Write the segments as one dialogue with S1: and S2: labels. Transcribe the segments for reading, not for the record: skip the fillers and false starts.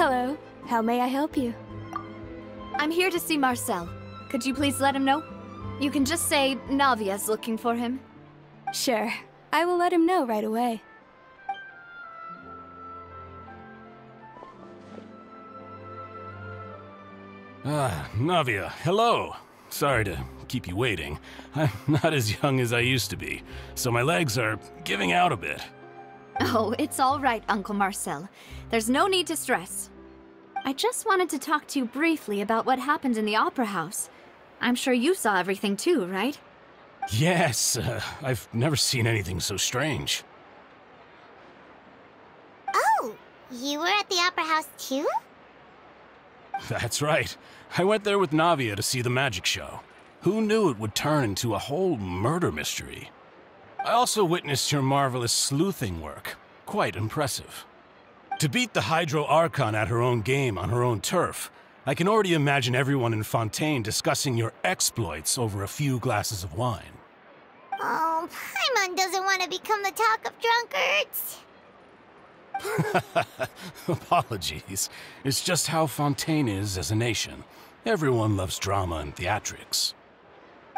S1: Hello. How may I help you?
S2: I'm here to see Marcel. Could you please let him know? You can just say Navia's looking for him.
S1: Sure. I will let him know right away.
S3: Navia, hello. Sorry to keep you waiting. I'm not as young as I used to be, so my legs are giving out a bit.
S2: Oh, it's all right, Uncle Marcel. There's no need to stress. I just wanted to talk to you briefly about what happened in the Opera House. I'm sure you saw everything too, right?
S3: Yes, I've never seen anything so strange.
S4: Oh, you were at the Opera House too?
S3: That's right. I went there with Navia to see the magic show. Who knew it would turn into a whole murder mystery? I also witnessed your marvelous sleuthing work. Quite impressive. To beat the Hydro Archon at her own game on her own turf, I can already imagine everyone in Fontaine discussing your exploits over a few glasses of wine.
S4: Oh, Paimon doesn't want to become the talk of drunkards.
S3: Apologies. It's just how Fontaine is as a nation. Everyone loves drama and theatrics.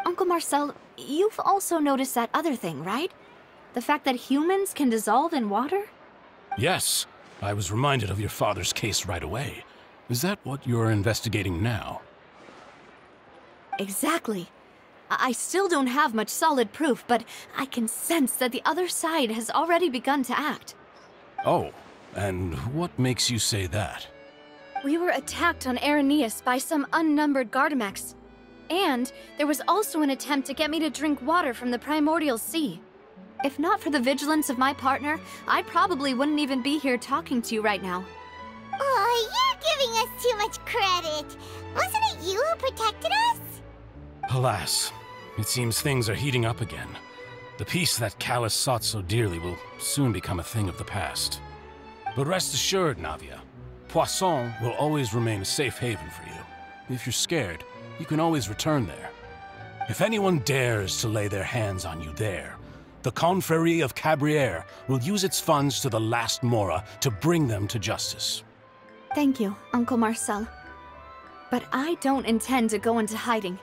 S2: Uncle Marcel, you've also noticed that other thing, right? The fact that humans can dissolve in water?
S3: Yes. I was reminded of your father's case right away. Is that what you're investigating now?
S2: Exactly. I still don't have much solid proof, but I can sense that the other side has already begun to act.
S3: Oh, and what makes you say that?
S1: We were attacked on Araneus by some unnumbered Gardamex. And there was also an attempt to get me to drink water from the primordial sea.
S2: If not for the vigilance of my partner, I probably wouldn't even be here talking to you right now.
S4: Oh, you're giving us too much credit. Wasn't it you who protected us?
S3: Alas, it seems things are heating up again. The peace that Callus sought so dearly will soon become a thing of the past. But rest assured, Navia, Poisson will always remain a safe haven for you. If you're scared, you can always return there. If anyone dares to lay their hands on you there, the Confrérie of Cabrières will use its funds to the last Mora to bring them to justice.
S2: Thank you, Uncle Marcel. But I don't intend to go into hiding.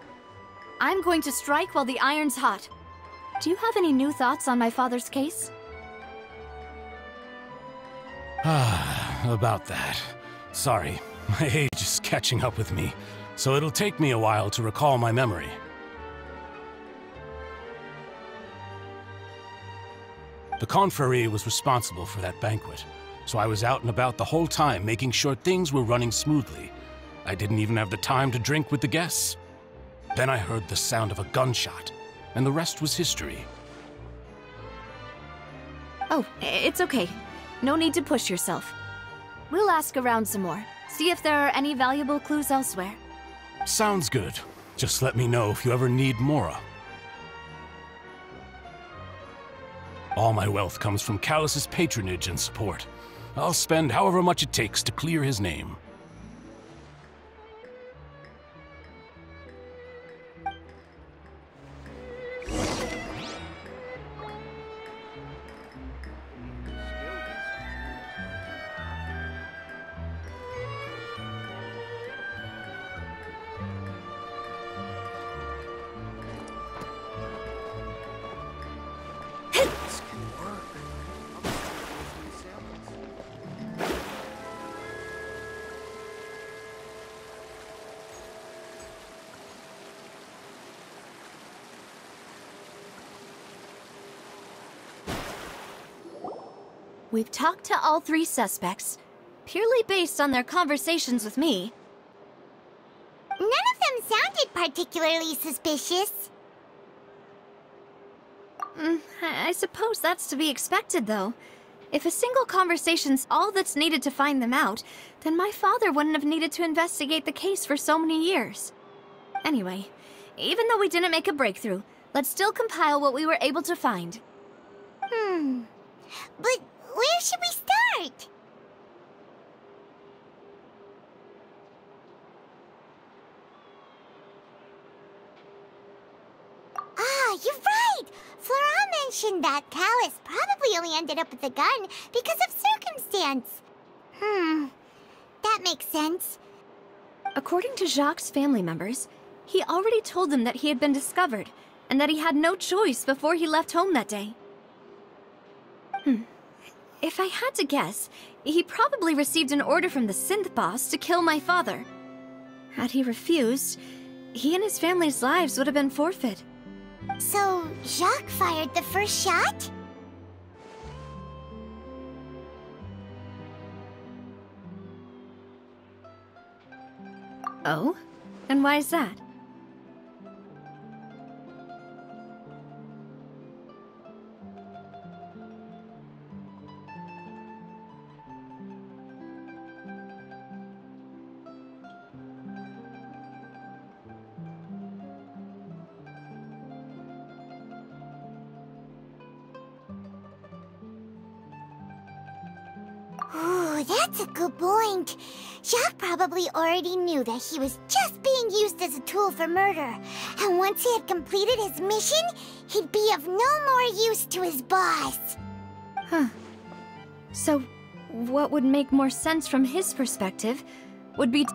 S2: I'm going to strike while the iron's hot. Do you have any new thoughts on my father's case?
S3: About that. Sorry, my age is catching up with me, so it'll take me a while to recall my memory. The Confrérie was responsible for that banquet, so I was out and about the whole time making sure things were running smoothly. I didn't even have the time to drink with the guests. Then I heard the sound of a gunshot, and the rest was history.
S2: Oh, it's okay. No need to push yourself. We'll ask around some more, see if there are any valuable clues elsewhere.
S3: Sounds good. Just let me know if you ever need Mora. All my wealth comes from Callus's patronage and support. I'll spend however much it takes to clear his name.
S2: We've talked to all three suspects, purely based on their conversations with me.
S4: None of them sounded particularly suspicious.
S2: I suppose that's to be expected, though. If a single conversation's all that's needed to find them out, then my father wouldn't have needed to investigate the case for so many years. Anyway, even though we didn't make a breakthrough, let's still compile what we were able to find.
S4: But where should we start? Ah, you're right! Flora mentioned that Callus probably only ended up with the gun because of circumstance. That that makes sense.
S2: According to Jacques' family members, he already told them that he had been discovered, and that he had no choice before he left home that day. If I had to guess, he probably received an order from the synth boss to kill my father. Had he refused, he and his family's lives would have been forfeit.
S4: So, Jacques fired the first shot?
S2: Oh? And why is that?
S4: Ooh, that's a good point. Jacques probably already knew that he was just being used as a tool for murder. And once he had completed his mission, he'd be of no more use to his boss.
S2: Huh. So, what would make more sense from his perspective would be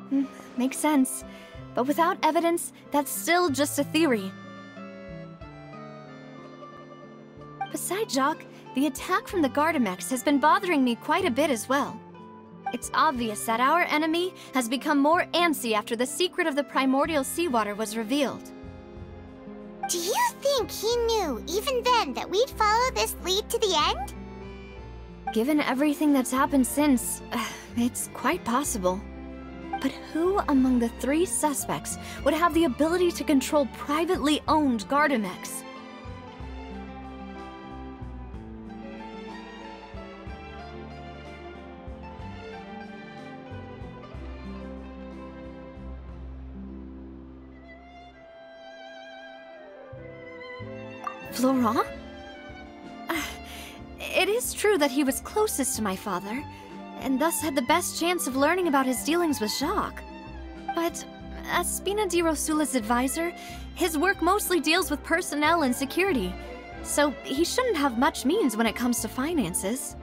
S2: makes sense. But without evidence, that's still just a theory. Besides Jacques, the attack from the Gardamex has been bothering me quite a bit as well. It's obvious that our enemy has become more antsy after the secret of the primordial seawater was revealed.
S4: Do you think he knew, even then, that we'd follow this lead to the end?
S2: Given everything that's happened since, it's quite possible. But who among the three suspects would have the ability to control privately owned Gardamex? Florent? It is true that he was closest to my father, and thus had the best chance of learning about his dealings with Jacques. But as Spina di Rosula's advisor, his work mostly deals with personnel and security, so he shouldn't have much means when it comes to finances.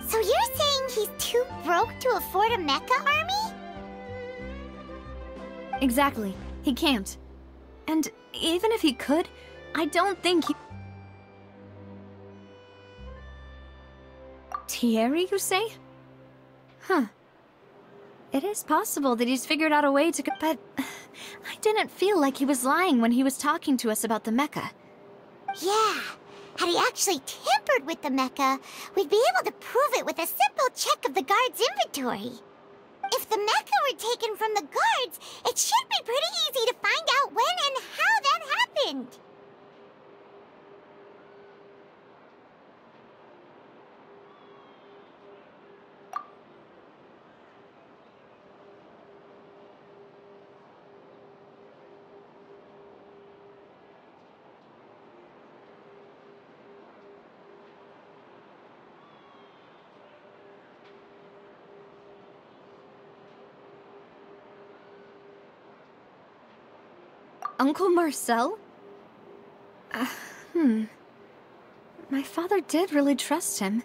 S4: So you're saying he's too broke to afford a mecha army?
S2: Exactly. He can't. And even if he could, I don't think he... Thierry, you say? Huh. It is possible that he's figured out a way to... But I didn't feel like he was lying when he was talking to us about the mecha.
S4: Yeah. Had he actually tampered with the mecha, we'd be able to prove it with a simple check of the guard's inventory. If the mecha were taken from the guards, it should be pretty easy to find out when and how that happened.
S2: Uncle Marcel? My father did really trust him.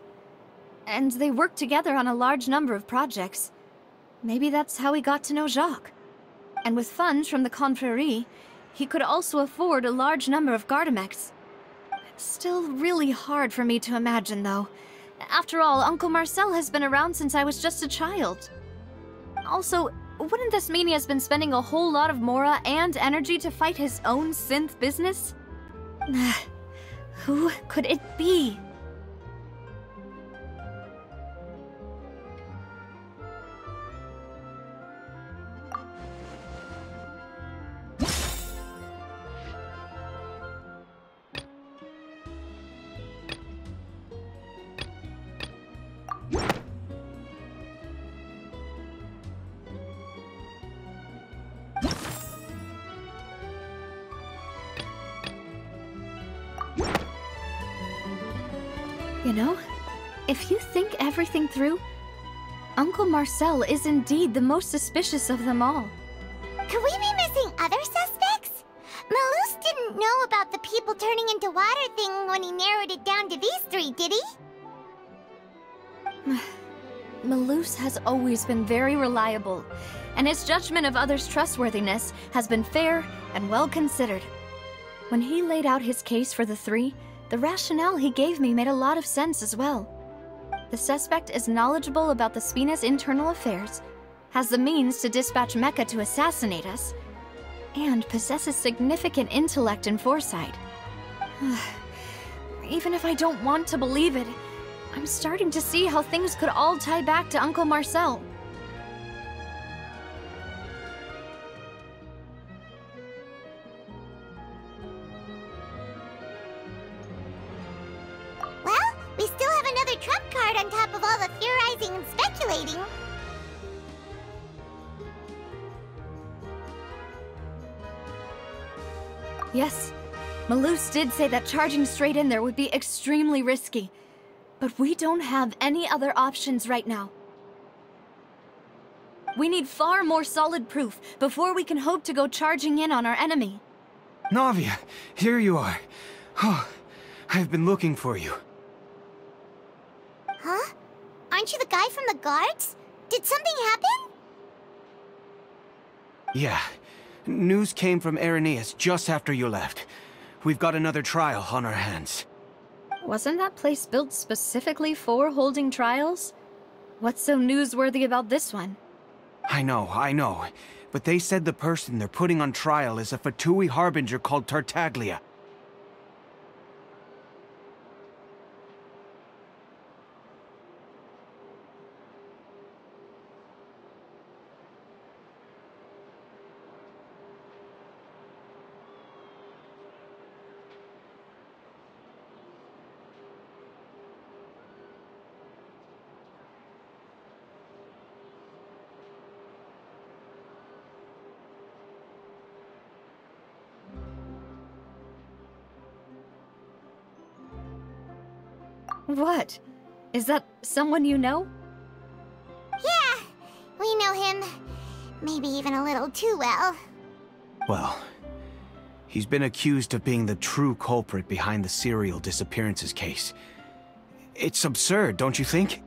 S2: And they worked together on a large number of projects. Maybe that's how he got to know Jacques. And with funds from the Confrérie, he could also afford a large number of Gardamex. It's still really hard for me to imagine, though. After all, Uncle Marcel has been around since I was just a child. Also, wouldn't this mean he has been spending a whole lot of mora and energy to fight his own synth business? Who could it be? You know, if you think everything through, Uncle Marcel is indeed the most suspicious of them all.
S4: Could we be missing other suspects? Malus didn't know about the people turning into water thing when he narrowed it down to these three, did he?
S2: Malus has always been very reliable, and his judgment of others' trustworthiness has been fair and well considered. When he laid out his case for the three, the rationale he gave me made a lot of sense as well. The suspect is knowledgeable about the Spina's internal affairs, has the means to dispatch Mecha to assassinate us, and possesses significant intellect and foresight. Even if I don't want to believe it, I'm starting to see how things could all tie back to Uncle Marcel.
S4: Well, we still have another trump card on top of all the theorizing and speculating.
S2: Yes, Malus did say that charging straight in there would be extremely risky. But we don't have any other options right now. We need far more solid proof before we can hope to go charging in on our enemy.
S5: Navia, here you are. Oh, I've been looking for you.
S4: Huh? Aren't you the guy from the guards? Did something happen?
S5: Yeah. News came from Irenaeus just after you left. We've got another trial on our hands.
S2: Wasn't that place built specifically for holding trials? What's so newsworthy about this one?
S5: I know. But they said the person they're putting on trial is a Fatui harbinger called Tartaglia.
S2: What? Is that someone you know?
S4: Yeah, we know him. Maybe even a little too well.
S5: Well, he's been accused of being the true culprit behind the serial disappearances case. It's absurd, don't you think?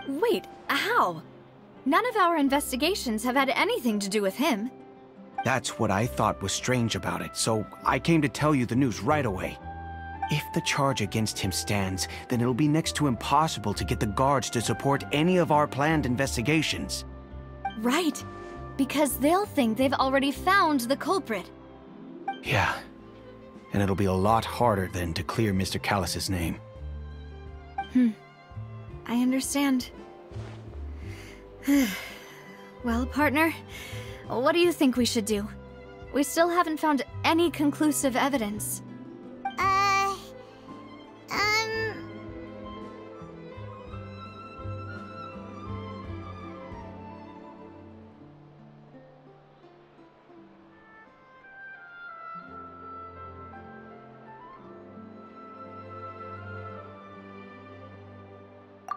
S2: Wait, how? None of our investigations have had anything to do with him.
S5: That's what I thought was strange about it, so I came to tell you the news right away. If the charge against him stands, then it'll be next to impossible to get the guards to support any of our planned investigations.
S2: Right, because they'll think they've already found the culprit.
S5: Yeah, and it'll be a lot harder then to clear Mr. Callus's name.
S2: I understand. Well, partner, what do you think we should do? We still haven't found any conclusive evidence.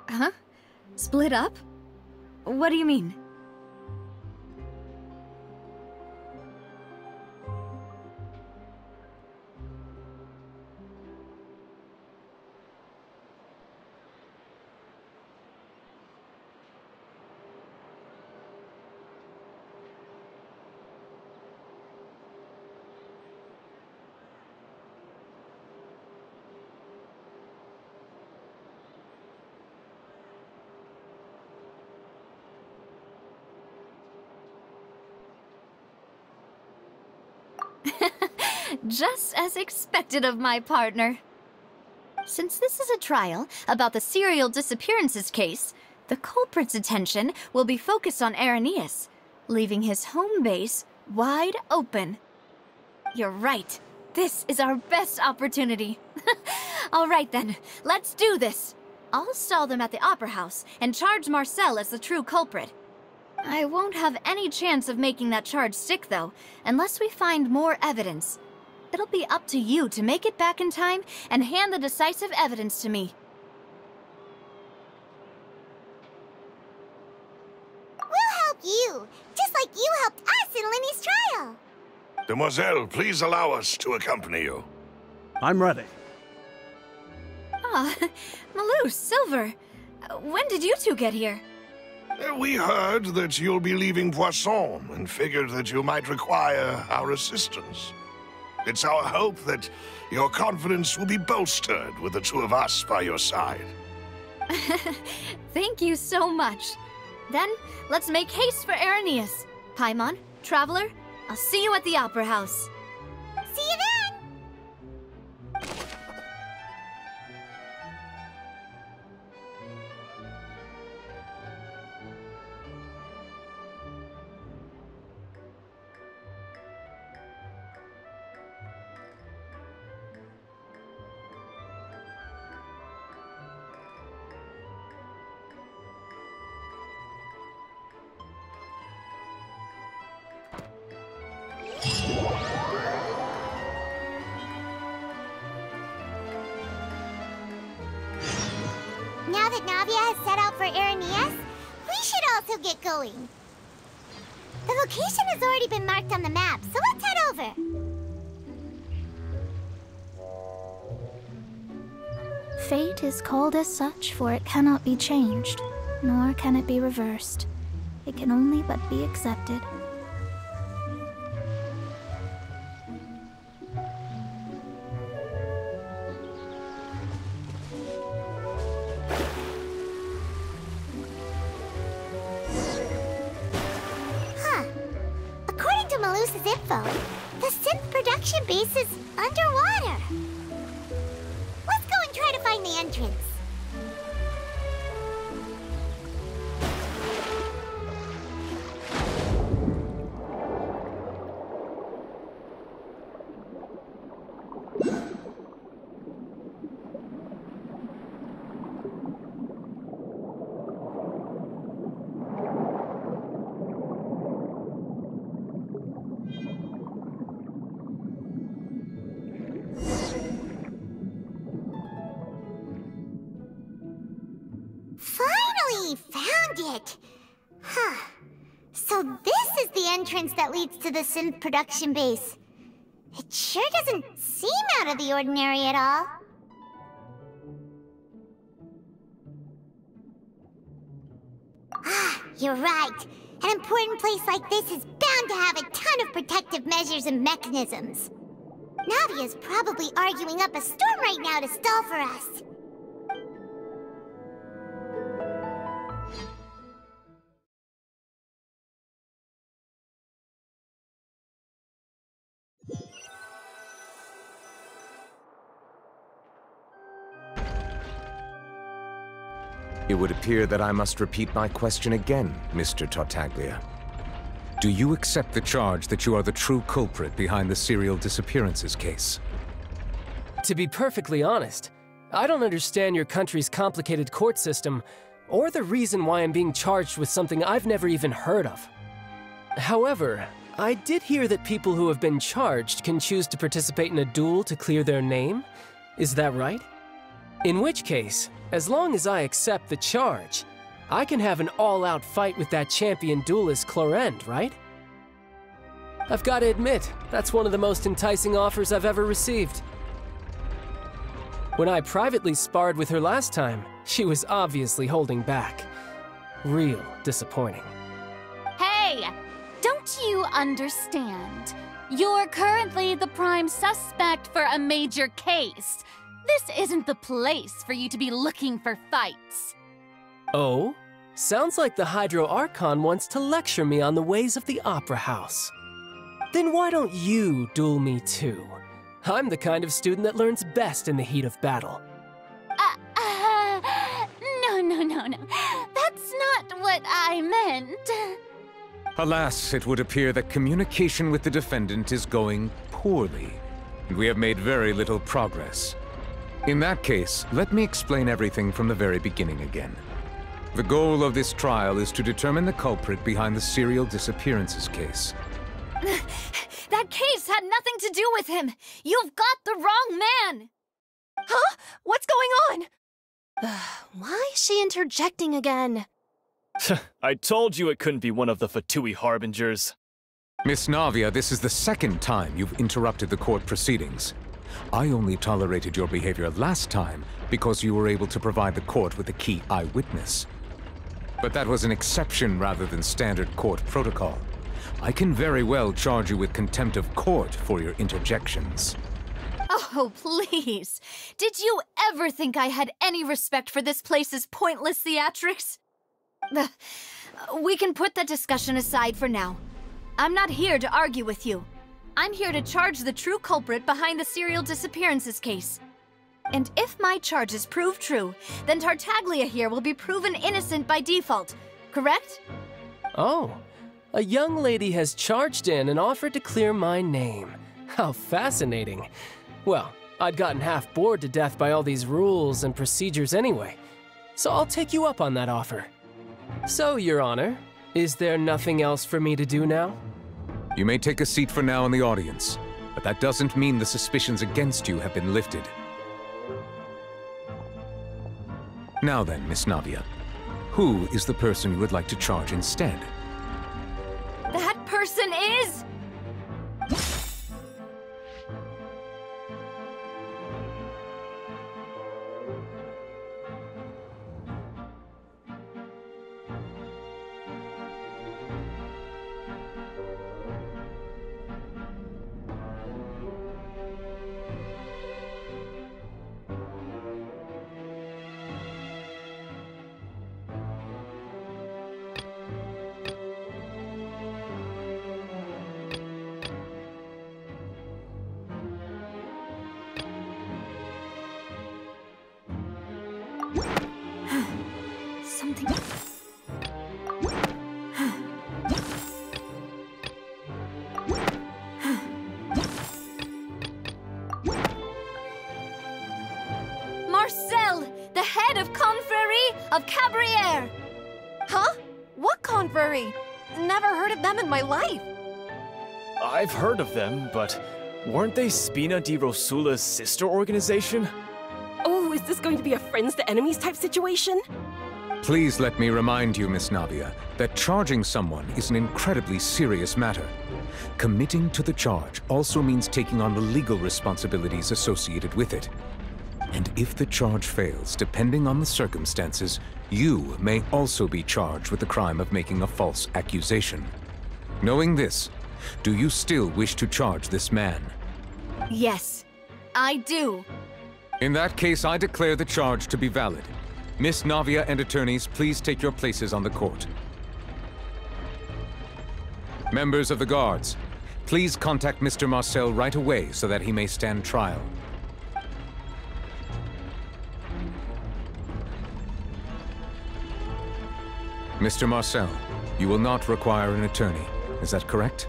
S2: Huh? Split up? What do you mean? Just as expected of my partner. Since this is a trial about the serial disappearances case, the culprit's attention will be focused on Irenaeus, leaving his home base wide open. You're right. This is our best opportunity. All right then, let's do this. I'll stall them at the Opera House and charge Marcel as the true culprit. I won't have any chance of making that charge stick, though, unless we find more evidence. It'll be up to you to make it back in time and hand the decisive evidence to me.
S4: We'll help you, just like you helped us in Linny's trial.
S6: Demoiselle, please allow us to accompany you.
S7: I'm ready.
S2: Ah, Malus, Silver. When did you two get here?
S6: We heard that you'll be leaving Poisson and figured that you might require our assistance. It's our hope that your confidence will be bolstered with the two of us by your side.
S2: Thank you so much. Then, let's make haste for Arrhenius. Paimon, Traveler, I'll see you at the Opera House.
S4: See you then! Now that Navia has set out for Arrhenius, we should also get going. The location has already been marked on the map, so let's head over.
S7: Fate is called as such, for it cannot be changed, nor can it be reversed. It can only but be accepted.
S4: Info. The synth production base is underwater. Let's go and try to find the entrance. Found it! Huh. So this is the entrance that leads to the synth production base. It sure doesn't seem out of the ordinary at all. Ah, you're right. An important place like this is bound to have a ton of protective measures and mechanisms. Navia's probably arguing up a storm right now to stall for us.
S8: It would appear that I must repeat my question again, Mr. Tartaglia. Do you accept the charge that you are the true culprit behind the serial disappearances case?
S9: To be perfectly honest, I don't understand your country's complicated court system, or the reason why I'm being charged with something I've never even heard of. However, I did hear that people who have been charged can choose to participate in a duel to clear their name. Is that right? In which case, as long as I accept the charge, I can have an all-out fight with that champion duelist Clorend, right? I've got to admit, that's one of the most enticing offers I've ever received. When I privately sparred with her last time, she was obviously holding back. Real disappointing.
S1: Hey! Don't you understand? You're currently the prime suspect for a major case. This isn't the place for you to be looking for fights.
S9: Oh? Sounds like the Hydro Archon wants to lecture me on the ways of the Opera House. Then why don't you duel me too? I'm the kind of student that learns best in the heat of battle.
S1: No. That's not what I meant.
S8: Alas, it would appear that communication with the defendant is going poorly, and we have made very little progress. In that case, let me explain everything from the very beginning again. The goal of this trial is to determine the culprit behind the serial disappearances case.
S2: That case had nothing to do with him! You've got the wrong man! Huh? What's going on? Why is she interjecting again?
S10: I told you it couldn't be one of the Fatui Harbingers.
S8: Miss Navia, this is the second time you've interrupted the court proceedings. I only tolerated your behavior last time because you were able to provide the court with a key eyewitness. But that was an exception rather than standard court protocol. I can very well charge you with contempt of court for your interjections.
S2: Oh, please. Did you ever think I had any respect for this place's pointless theatrics? We can put that discussion aside for now. I'm not here to argue with you. I'm here to charge the true culprit behind the serial disappearances case. And if my charges prove true, then Tartaglia here will be proven innocent by default, correct?
S9: Oh, a young lady has charged in and offered to clear my name. How fascinating. Well, I'd gotten half bored to death by all these rules and procedures anyway, so I'll take you up on that offer. So, Your Honor, is there nothing else for me to do now?
S8: You may take a seat for now in the audience, but that doesn't mean the suspicions against you have been lifted. Now then, Miss Navia, who is the person you would like to charge instead?
S2: That person is... something... Marcel, the head of Confrérie of Cabrières!
S11: Huh? What confrérie? Never heard of them in my life.
S10: I've heard of them, but weren't they Spina di Rosula's sister organization?
S11: Oh, is this going to be a friends to enemies type situation?
S8: Please let me remind you, Miss Navia, that charging someone is an incredibly serious matter. Committing to the charge also means taking on the legal responsibilities associated with it. And if the charge fails, depending on the circumstances, you may also be charged with the crime of making a false accusation. Knowing this, do you still wish to charge this man?
S2: Yes, I do.
S8: In that case, I declare the charge to be valid. Miss Navia and attorneys, please take your places on the court. Members of the guards, please contact Mr. Marcel right away so that he may stand trial. Mr. Marcel, you will not require an attorney. Is that correct?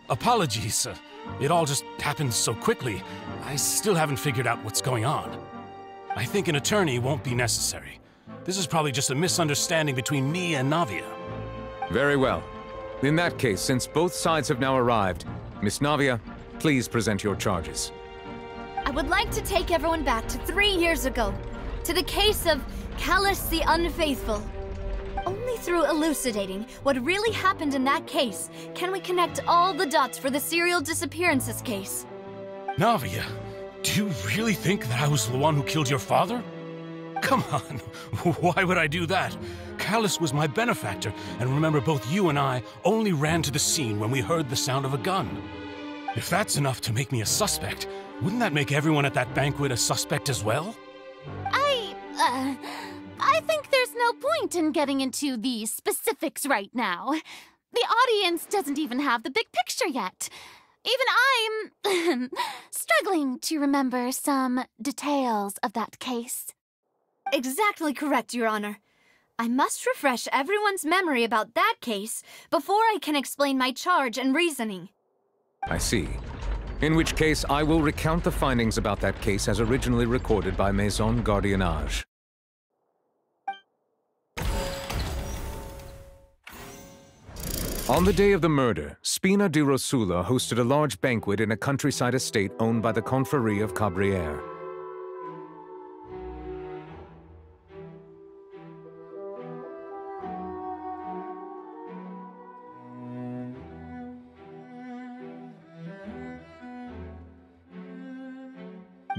S3: Apologies. It all just happened so quickly. I still haven't figured out what's going on. I think an attorney won't be necessary. This is probably just a misunderstanding between me and Navia.
S8: Very well. In that case, since both sides have now arrived, Miss Navia, please present your charges.
S2: I would like to take everyone back to 3 years ago, to the case of Callus the Unfaithful. Only through elucidating what really happened in that case can we connect all the dots for the serial disappearances case.
S3: Navia, do you really think that I was the one who killed your father? Come on, why would I do that? Callus was my benefactor, and remember both you and I only ran to the scene when we heard the sound of a gun. If that's enough to make me a suspect, wouldn't that make everyone at that banquet a suspect as well?
S1: I think there's no point in getting into the specifics right now. The audience doesn't even have the big picture yet. Even I'm struggling to remember some details of that case.
S2: Exactly correct, Your Honor. I must refresh everyone's memory about that case before I can explain my charge and reasoning.
S8: I see. In which case, I will recount the findings about that case as originally recorded by Maison Gardiennage. On the day of the murder, Spina di Rosula hosted a large banquet in a countryside estate owned by the Confrérie of Cabrières.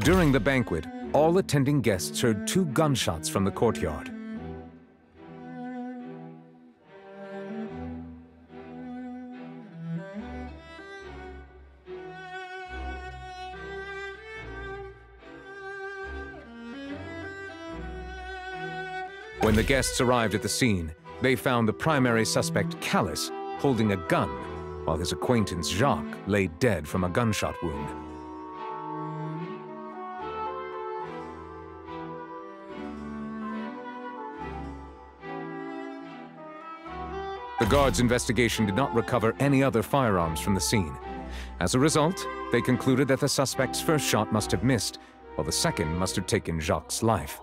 S8: During the banquet, all attending guests heard 2 gunshots from the courtyard. When the guests arrived at the scene, they found the primary suspect, Callus, holding a gun, while his acquaintance Jacques lay dead from a gunshot wound. The guards' investigation did not recover any other firearms from the scene. As a result, they concluded that the suspect's first shot must have missed, while the second must have taken Jacques' life.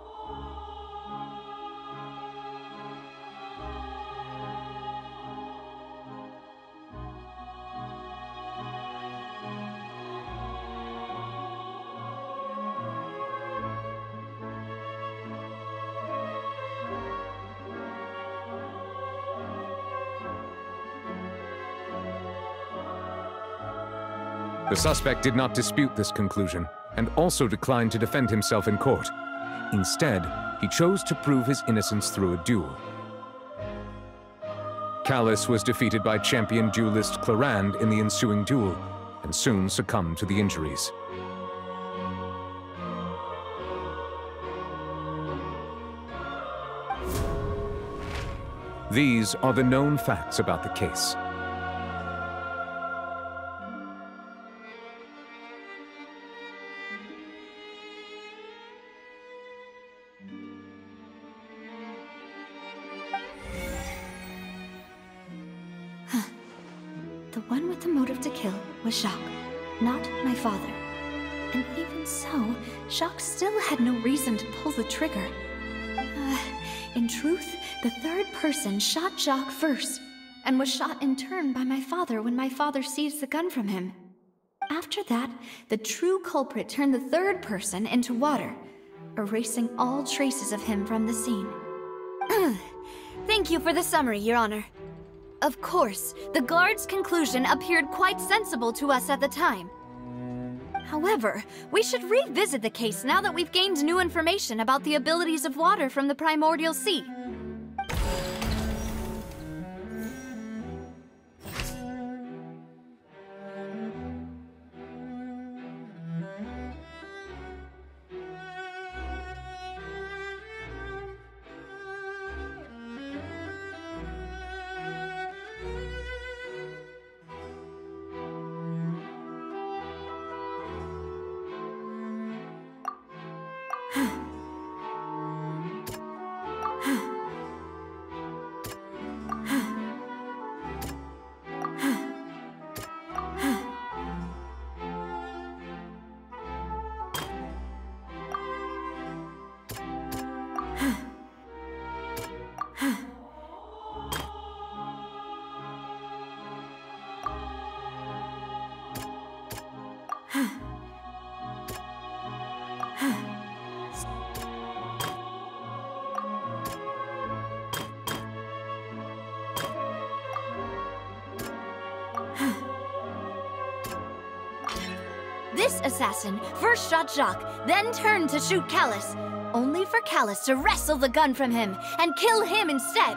S8: The suspect did not dispute this conclusion, and also declined to defend himself in court. Instead, he chose to prove his innocence through a duel. Callus was defeated by champion duelist Clarand in the ensuing duel, and soon succumbed to the injuries. These are the known facts about the case.
S2: The one with the motive to kill was Jacques, not my father. And even so, Jacques still had no reason to pull the trigger. In truth, the third person shot Jacques first, and was shot in turn by my father when my father seized the gun from him. After that, the true culprit turned the third person into water, erasing all traces of him from the scene. Thank you for the summary, Your Honor. Of course, the guard's conclusion appeared quite sensible to us at the time. However, we should revisit the case now that we've gained new information about the abilities of water from the primordial sea. This assassin first shot Jacques, then turned to shoot Callus, only for Callus to wrestle the gun from him and kill him instead.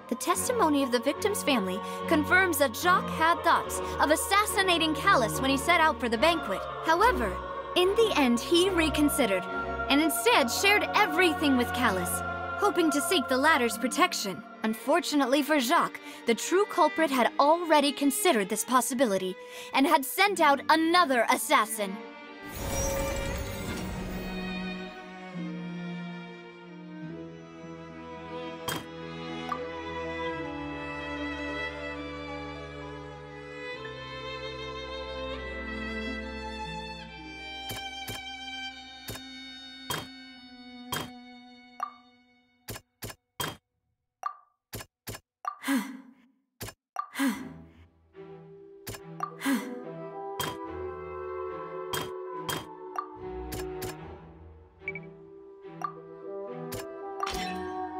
S2: The testimony of the victim's family confirms that Jacques had thoughts of assassinating Callus when he set out for the banquet. However, in the end, he reconsidered, and instead shared everything with Callus, hoping to seek the latter's protection. Unfortunately for Jacques, the true culprit had already considered this possibility, and had sent out another assassin.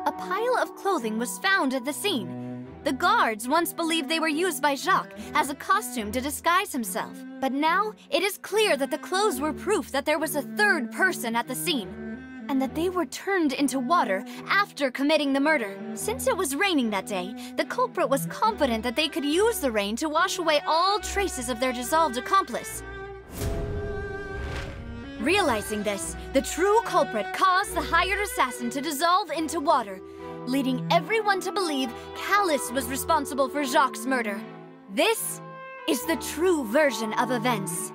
S2: A pile of clothing was found at the scene. The guards once believed they were used by Jacques as a costume to disguise himself. But now, it is clear that the clothes were proof that there was a third person at the scene. and that they were turned into water after committing the murder. Since it was raining that day, the culprit was confident that they could use the rain to wash away all traces of their dissolved accomplice. Realizing this, the true culprit caused the hired assassin to dissolve into water, leading everyone to believe Callus was responsible for Jacques' murder. This is the true version of events.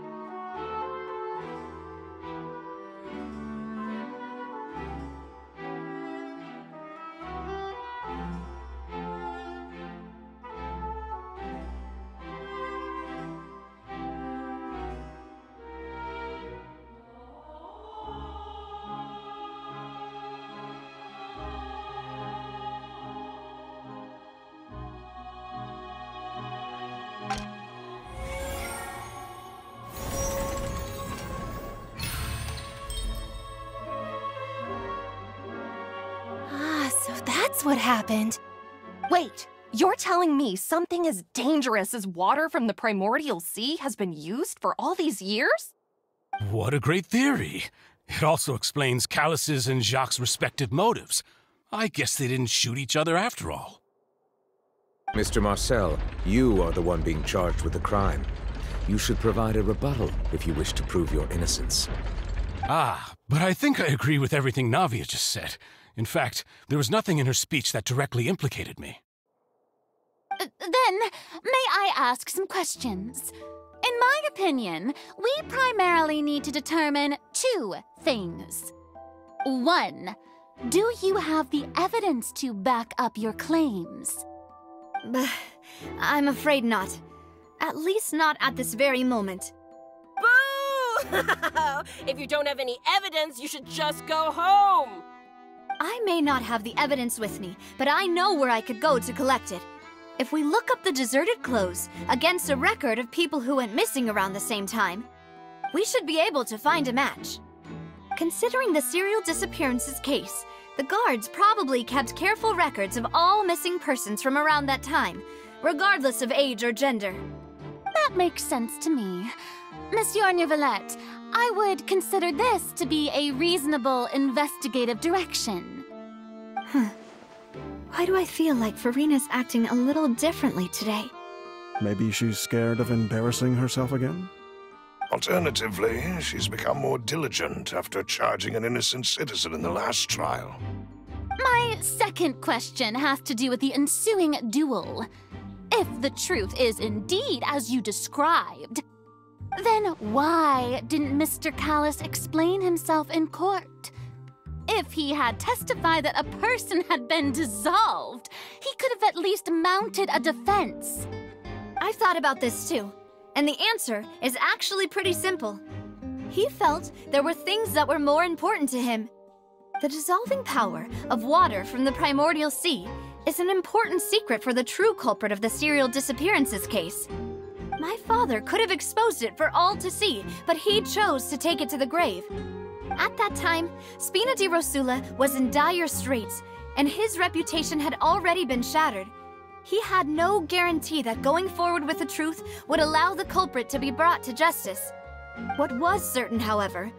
S11: So that's what happened. Wait, you're telling me something as dangerous as water from the primordial sea has been used for all these years?
S3: What a great theory. It also explains Callus's and Jacques' respective motives. I guess they didn't shoot each other after all.
S8: Mr. Marcel, you are the one being charged with the crime. You should provide a rebuttal if you wish to prove your innocence.
S3: Ah, but I think I agree with everything Navia just said. In fact, there was nothing in her speech that directly implicated me.
S1: Then, may I ask some questions? In my opinion, we primarily need to determine two things. One, do you have the evidence to back up your claims?
S2: I'm afraid not. At least not at this very moment.
S12: Boo! If you don't have any evidence, you should just go home!
S2: I may not have the evidence with me, but I know where I could go to collect it. If we look up the deserted clothes against a record of people who went missing around the same time, we should be able to find a match. Considering the serial disappearances case, the guards probably kept careful records of all missing persons from around that time, regardless of age or gender.
S1: That makes sense to me. Monsieur Neuvillette, I would consider this to be a reasonable investigative direction.
S2: Why do I feel like Farina's acting a little differently today?
S13: Maybe she's scared of embarrassing herself again?
S6: Alternatively, she's become more diligent after charging an innocent citizen in the last trial.
S1: My second question has to do with the ensuing duel. If the truth is indeed as you described, then why didn't Mr. Callus explain himself in court? If he had testified that a person had been dissolved, he could have at least mounted a defense.
S2: I've thought about this too, and the answer is actually pretty simple. He felt there were things that were more important to him. The dissolving power of water from the primordial sea is an important secret for the true culprit of the serial disappearances case. My father could have exposed it for all to see, but he chose to take it to the grave. At that time, Spina di Rosula was in dire straits, and his reputation had already been shattered. He had no guarantee that going forward with the truth would allow the culprit to be brought to justice. What was certain, however,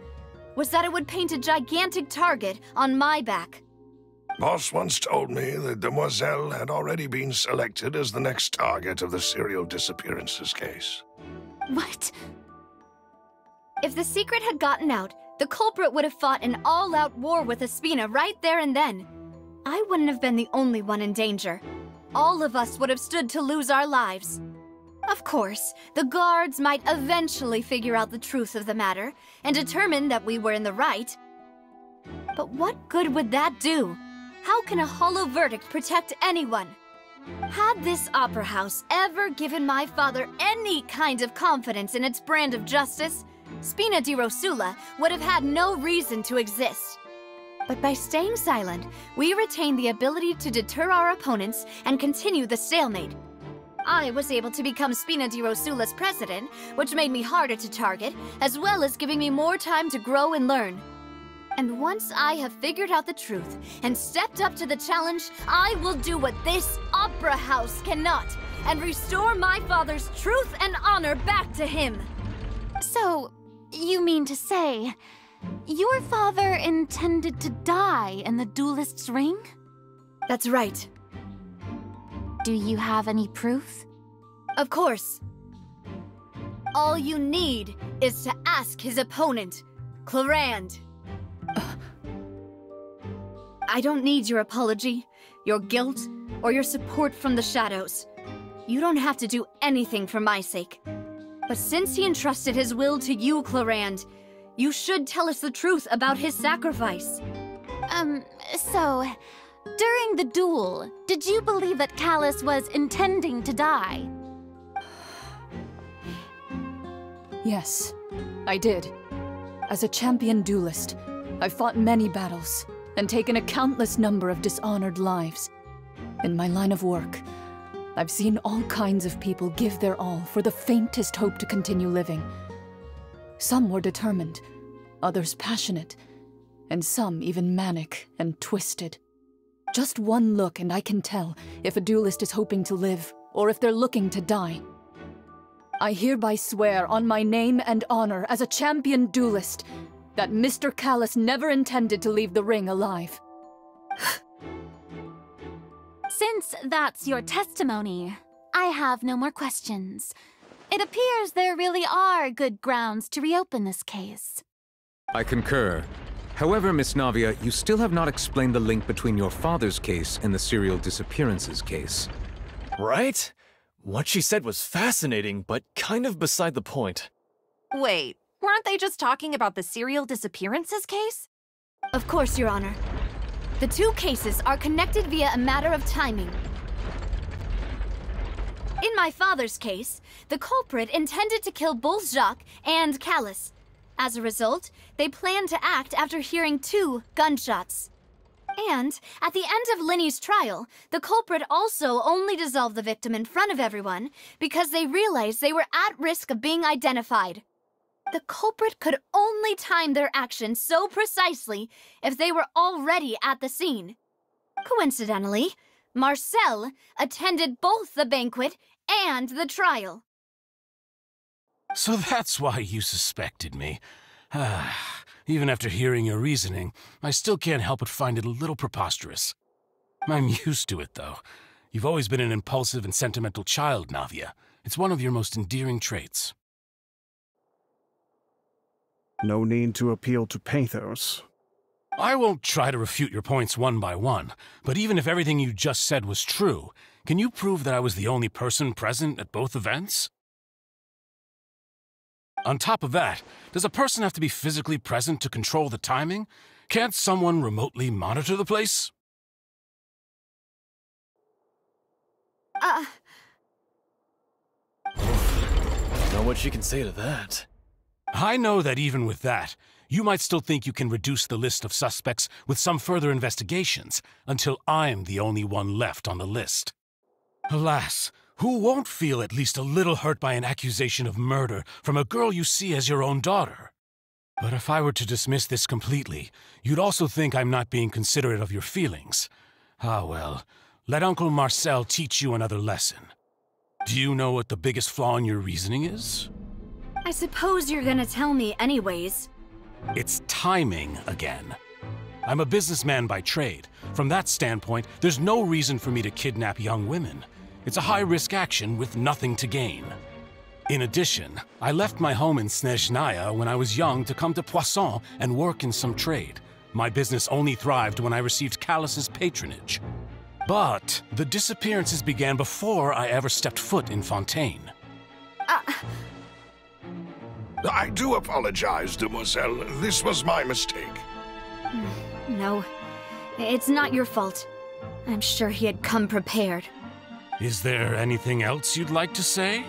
S2: was that it would paint a gigantic target on my back.
S6: Boss once told me that Demoiselle had already been selected as the next target of the serial disappearances case.
S1: What?
S2: If the secret had gotten out, the culprit would have fought an all-out war with Espina right there and then. I wouldn't have been the only one in danger. All of us would have stood to lose our lives. Of course, the guards might eventually figure out the truth of the matter and determine that we were in the right. But what good would that do? How can a hollow verdict protect anyone? Had this opera house ever given my father any kind of confidence in its brand of justice, Spina di Rosula would have had no reason to exist. But by staying silent, we retained the ability to deter our opponents and continue the stalemate. I was able to become Spina di Rosula's president, which made me harder to target, as well as giving me more time to grow and learn. And once I have figured out the truth and stepped up to the challenge, I will do what this opera house cannot, and restore my father's truth and honor back to him.
S1: So, you mean to say your father intended to die in the duelist's ring?
S2: That's right.
S1: Do you have any proof?
S2: Of course. All you need is to ask his opponent, Clorand. I don't need your apology, your guilt, or your support from the shadows. You don't have to do anything for my sake. But since he entrusted his will to you, Clorand, you should tell us the truth about his sacrifice.
S1: So, during the duel, did you believe that Callus was intending to die?
S14: Yes, I did. As a champion duelist, I've fought many battles and taken a countless number of dishonored lives. In my line of work, I've seen all kinds of people give their all for the faintest hope to continue living. Some were determined, others passionate, and some even manic and twisted. Just one look and I can tell if a duelist is hoping to live or if they're looking to die. I hereby swear on my name and honor as a champion duelist that Mr. Callus never intended to leave the ring alive.
S1: Since that's your testimony, I have no more questions. It appears there really are good grounds to reopen this case.
S8: I concur. However, Miss Navia, you still have not explained the link between your father's case and the serial disappearances case.
S10: Right? What she said was fascinating, but kind of beside the point.
S11: Wait, weren't they just talking about the serial disappearances case?
S2: Of course, Your Honor. The two cases are connected via a matter of timing. In my father's case, the culprit intended to kill both Jacques and Callus. As a result, they planned to act after hearing 2 gunshots. And, at the end of Linny's trial, the culprit also only dissolved the victim in front of everyone because they realized they were at risk of being identified. The culprit could only time their actions so precisely if they were already at the scene. Coincidentally, Marcel attended both the banquet and the trial.
S3: So that's why you suspected me. Even after hearing your reasoning, I still can't help but find it a little preposterous. I'm used to it, though. You've always been an impulsive and sentimental child, Navia. It's one of your most endearing traits.
S13: No need to appeal to pathos.
S3: I won't try to refute your points one by one, but even if everything you just said was true, can you prove that I was the only person present at both events? On top of that, does a person have to be physically present to control the timing? Can't someone remotely monitor the place?
S10: Don't know what she can say to that.
S3: I know that even with that, you might still think you can reduce the list of suspects with some further investigations until I'm the only one left on the list. Alas, who won't feel at least a little hurt by an accusation of murder from a girl you see as your own daughter? But if I were to dismiss this completely, you'd also think I'm not being considerate of your feelings. Ah well, let Uncle Marcel teach you another lesson. Do you know what the biggest flaw in your reasoning is?
S2: I suppose you're gonna tell me anyways.
S3: It's timing again. I'm a businessman by trade. From that standpoint, there's no reason for me to kidnap young women. It's a high-risk action with nothing to gain. In addition, I left my home in Snezhnaya when I was young to come to Poisson and work in some trade. My business only thrived when I received Callus's patronage. But the disappearances began before I ever stepped foot in Fontaine.
S6: I do apologize, demoiselle. This was my mistake.
S2: No, it's not your fault. I'm sure he had come prepared.
S3: Is there anything else you'd like to say?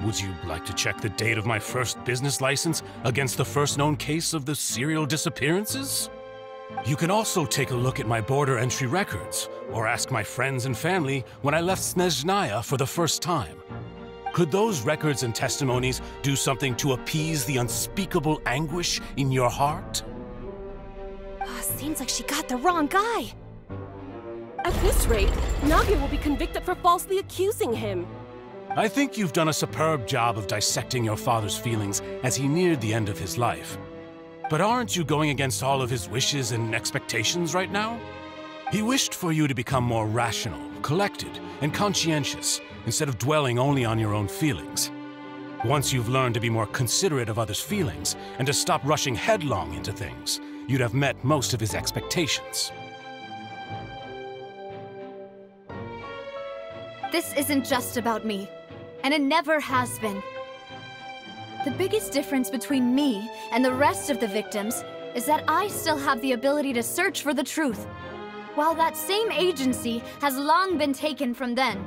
S3: Would you like to check the date of my first business license against the first known case of the serial disappearances? You can also take a look at my border entry records, or ask my friends and family when I left Snezhnaya for the first time. Could those records and testimonies do something to appease the unspeakable anguish in your heart?
S11: Seems like she got the wrong guy.
S12: At this rate, Navia will be convicted for falsely accusing him.
S3: I think you've done a superb job of dissecting your father's feelings as he neared the end of his life. But aren't you going against all of his wishes and expectations right now? He wished for you to become more rational, collected, and conscientious, instead of dwelling only on your own feelings. Once you've learned to be more considerate of others' feelings, and to stop rushing headlong into things, you'd have met most of his expectations.
S2: This isn't just about me, and it never has been. The biggest difference between me and the rest of the victims is that I still have the ability to search for the truth, while that same agency has long been taken from them.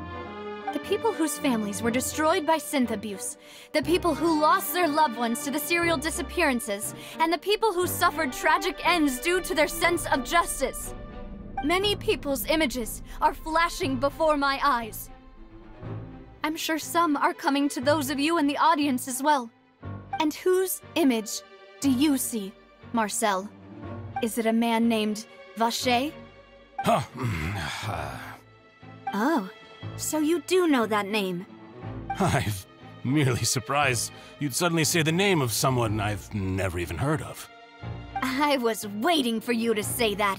S2: The people whose families were destroyed by synth abuse, the people who lost their loved ones to the serial disappearances, and the people who suffered tragic ends due to their sense of justice. Many people's images are flashing before my eyes. I'm sure some are coming to those of you in the audience as well. And whose image do you see, Marcel? Is it a man named Vacher? Oh, so you do know that name.
S3: I'm merely surprised you'd suddenly say the name of someone I've never even heard of.
S2: I was waiting for you to say that.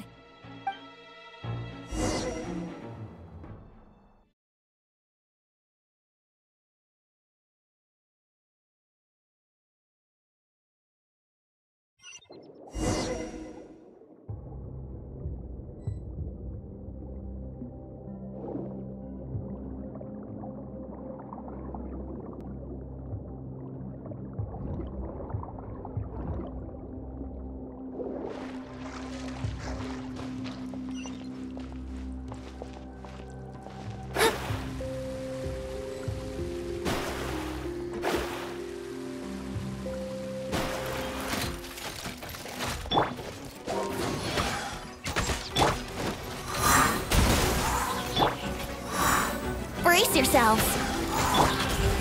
S2: Brace yourselves!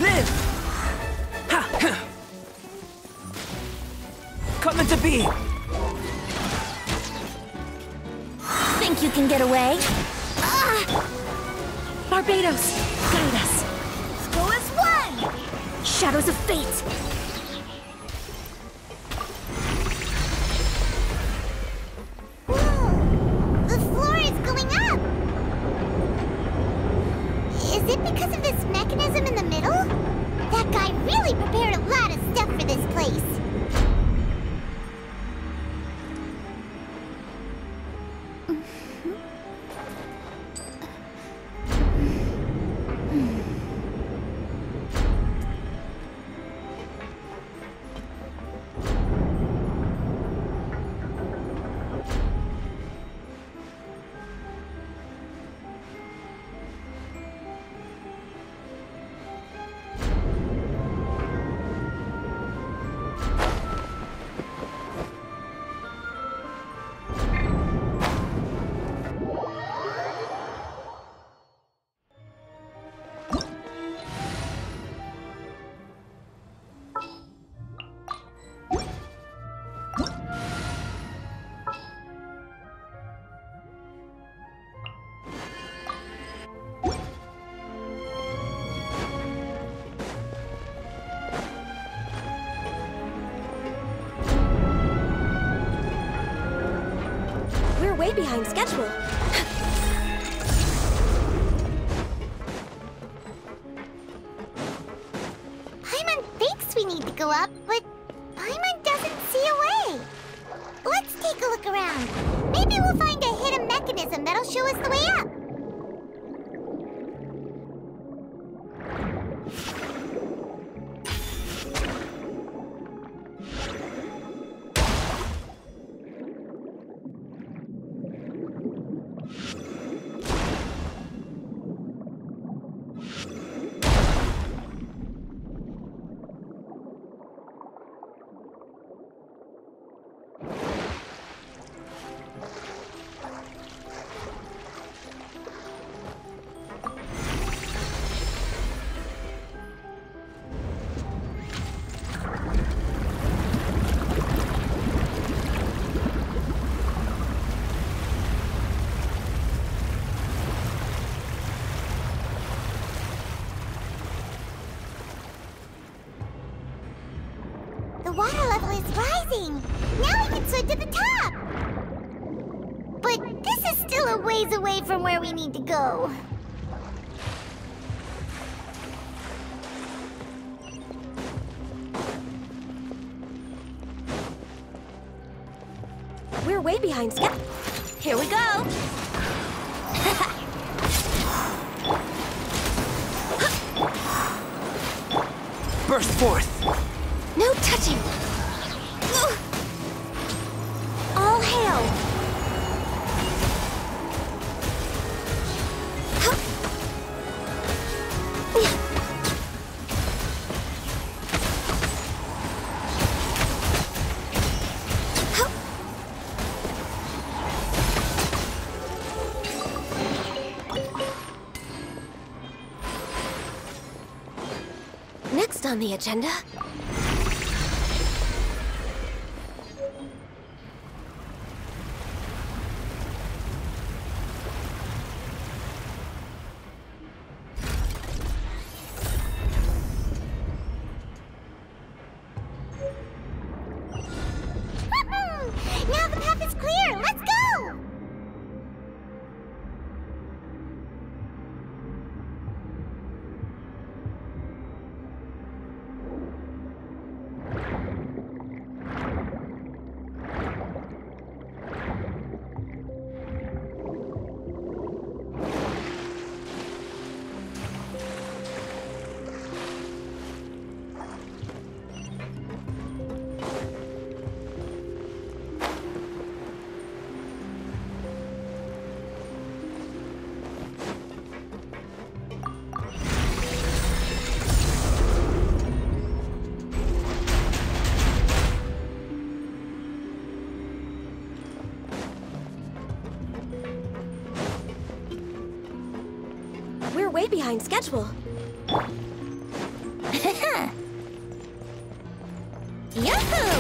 S15: Live! Ha! Coming to be!
S2: Think you can get away? Barbados, guide us!
S4: Let's go as one!
S2: Shadows of fate!
S4: Whoa! The floor is going up! Is it because of this mechanism in the middle? That guy really prepared a lot of stuff for this place.
S2: We're way behind schedule.
S4: Paimon thinks we need to go up, but Paimon doesn't see a way. Let's take a look around. Maybe we'll find a hidden mechanism that'll show us the way up. amazing! Now we can swim to the top! But this is still a ways away from where we need to go.
S11: We're way behind schedule. Here we go!
S15: Burst forth!
S11: No touching! All hail! Next on the agenda...
S4: Now the path is clear! Let's go!
S11: We're way behind schedule.
S4: Yahoo!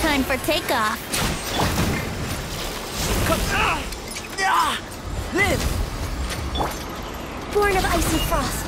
S4: Time for takeoff.
S15: Live!
S11: Born of ice and frost.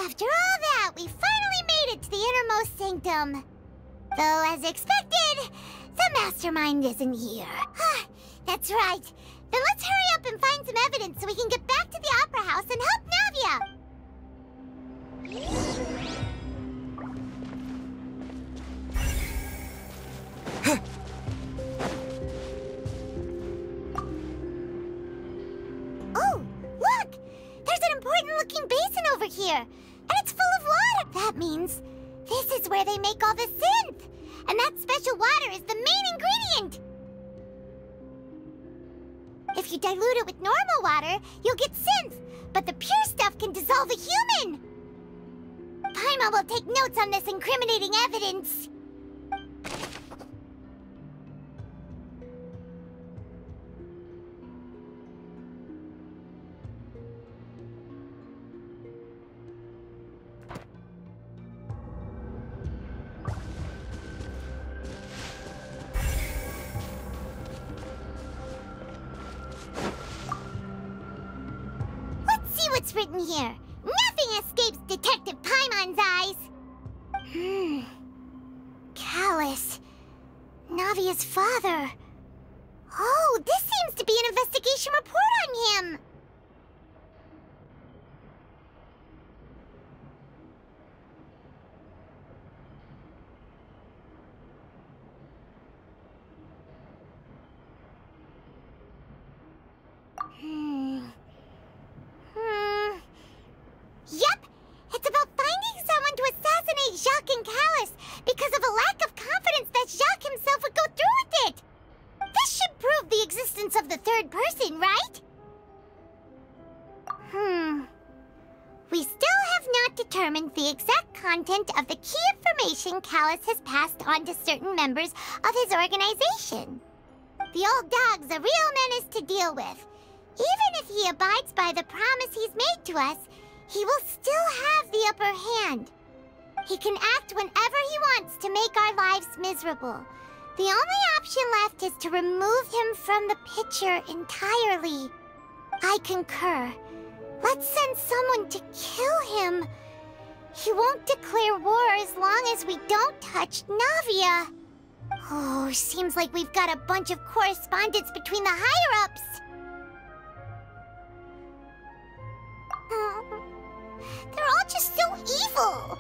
S4: After all that, we finally made it to the innermost sanctum. Though, as expected, the mastermind isn't here. That's right. Then let's hurry up and find some evidence so we can get back to the Opera House and help Navia! Oh, look! There's an important-looking basin over here! And it's full of water! That means this is where they make all the synth! And that special water is the main ingredient! If you dilute it with normal water, you'll get synth, but the pure stuff can dissolve a human! Paimon will take notes on this incriminating evidence. What's written here? Nothing escapes Detective Paimon's eyes. Callus. Navia's father. Oh, this seems to be an investigation report on him. Yep! It's about finding someone to assassinate Jacques and Callus because of a lack of confidence that Jacques himself would go through with it! This should prove the existence of the third person, right? We still have not content of the key information Callus has passed on to certain members of his organization. The old dog's a real menace to deal with. Even if he abides by the promise he's made to us, he will still have the upper hand. He can act whenever he wants to make our lives miserable. The only option left is to remove him from the picture entirely. I concur. Let's send someone to kill him. He won't declare war as long as we don't touch Navia. Oh, seems like we've got a bunch of correspondence between the higher-ups. They're all just so evil.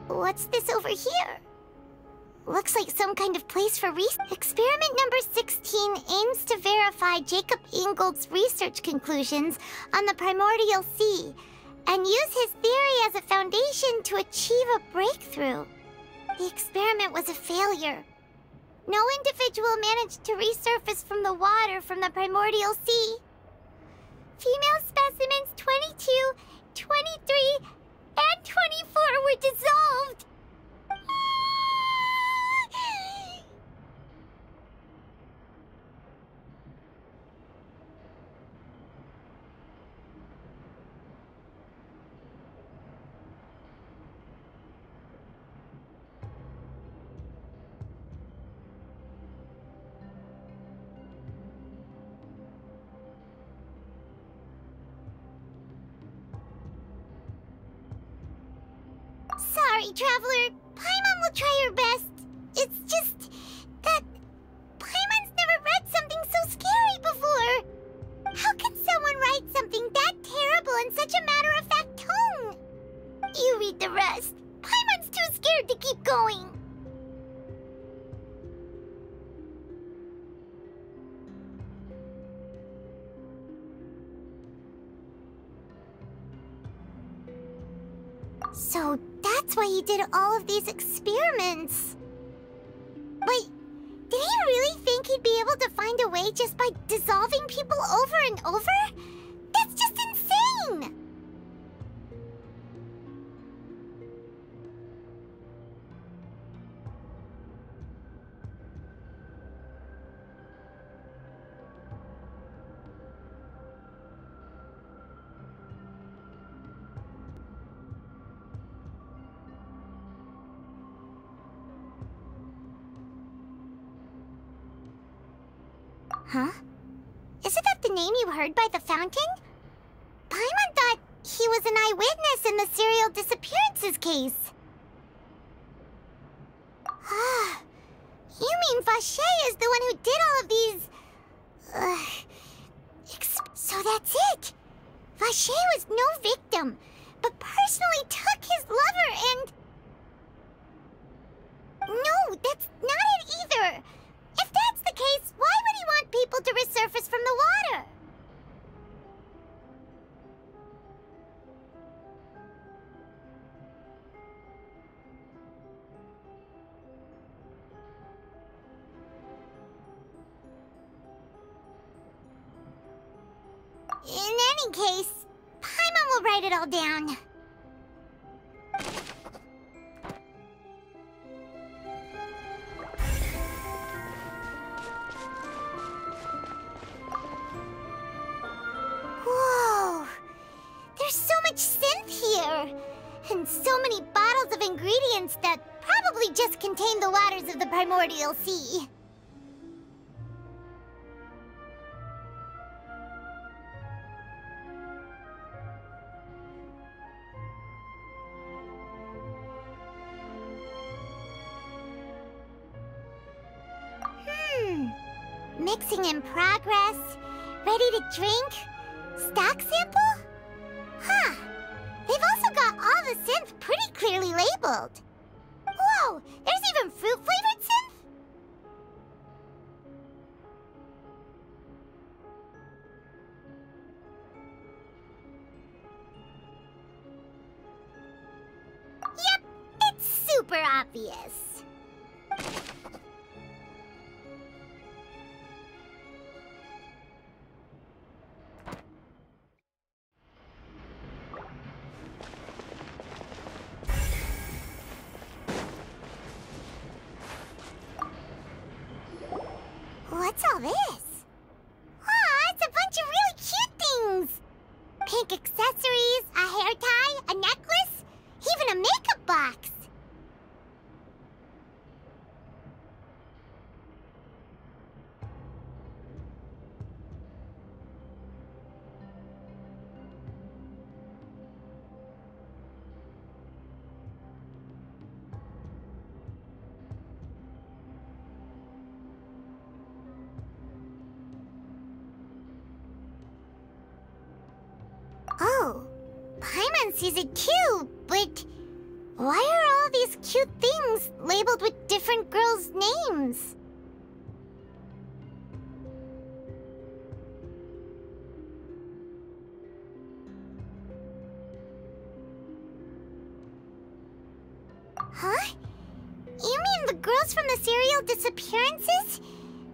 S4: What's this over here? Looks like some kind of place for research. Experiment number 16 aims to verify Jacob Ingold's research conclusions on the primordial sea and use his theory as a foundation to achieve a breakthrough. The experiment was a failure. No individual managed to resurface from the water from the primordial sea. Female specimens 22, 23, and 24 were dissolved. Sorry, Traveler. Paimon will try her best. It's just that Paimon's never read something so scary before. How can someone write something that terrible in such a matter-of-fact tone? You read the rest. Paimon's too scared to keep going. So that's why he did all of these experiments. Wait, did he really think he'd be able to find a way just by dissolving people over and over? That's just insane! Huh? Isn't that the name you heard by the fountain? Paimon thought he was an eyewitness in the serial disappearances case. Ah, you mean Vache is the one who did all of these... So that's it! Vache was no victim, but personally took his lover and... No, that's not it either! If that's the case, why would he want people to resurface from the water? In any case, Paimon will write it all down. Whoa! There's so much synth here! And so many bottles of ingredients that probably just contain the waters of the primordial sea. Mixing in progress. Ready to drink? Stock sample? Huh. They've also got all the synth pretty clearly labeled. Whoa! There's even fruit-flavored synth? super obvious. What's all this? Aw, it's a bunch of really cute things! Pink accessories, a hair tie, a necklace, even a makeup box. Oh, Paimon sees it too, but why are all these cute things labeled with different girls' names? Huh? You mean the girls from the serial disappearances?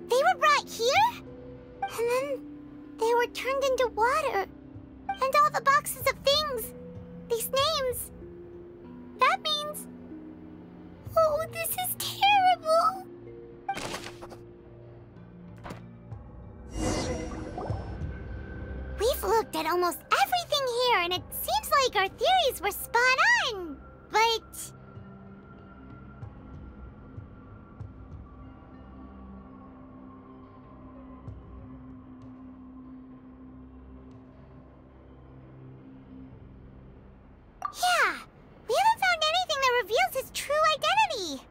S4: They were brought here? And then they were turned into water. And all the boxes of things, these names, that means... Oh, this is terrible! We've looked at almost everything here, and it seems like our theories were spot on, but... Yeah, we haven't found anything that reveals his true identity.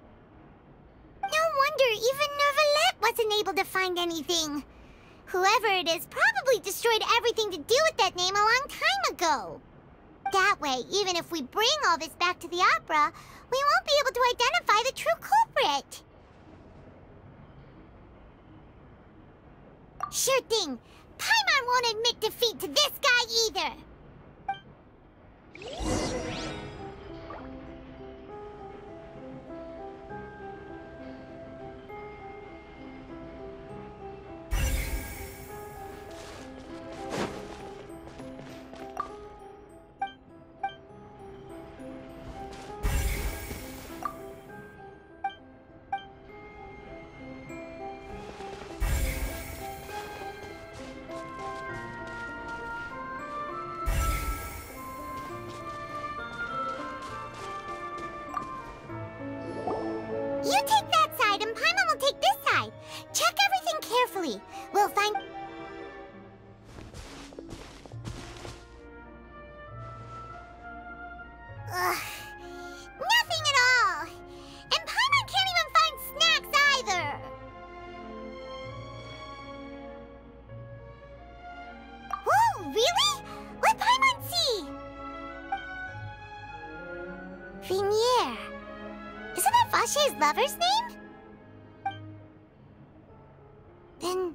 S4: No wonder even Neuvillette wasn't able to find anything. Whoever it is probably destroyed everything to do with that name a long time ago. That way, even if we bring all this back to the opera, we won't be able to identify the true culprit. Sure thing. Paimon won't admit defeat to this guy either. You take that side, and Paimon will take this side. Check everything carefully. We'll find... Ugh. Nothing at all. And Paimon can't even find snacks either. Whoa, really? Let Paimon see. Vinier. Isn't that Vache's lover's name? Then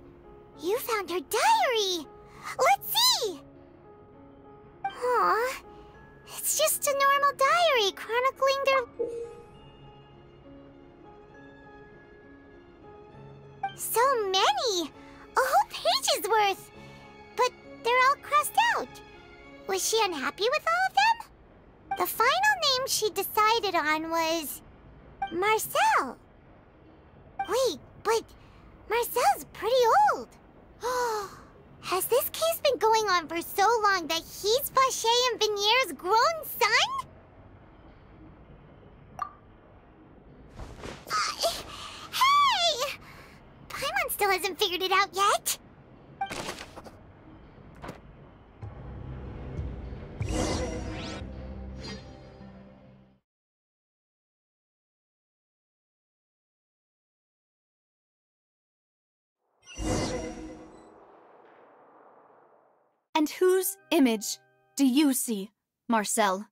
S4: you found her diary. Let's see. Aw, it's just a normal diary chronicling their... So many! A whole page's worth! But they're all crossed out. Was she unhappy with all of them? The final name she decided on was... Marcel. Wait, but Marcel's pretty old. Has this case been going on for so long that he's Vache and Vinier's grown son? Hey! Paimon still hasn't figured it out yet.
S2: And whose image do you see, Marcel?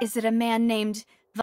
S2: Is it a man named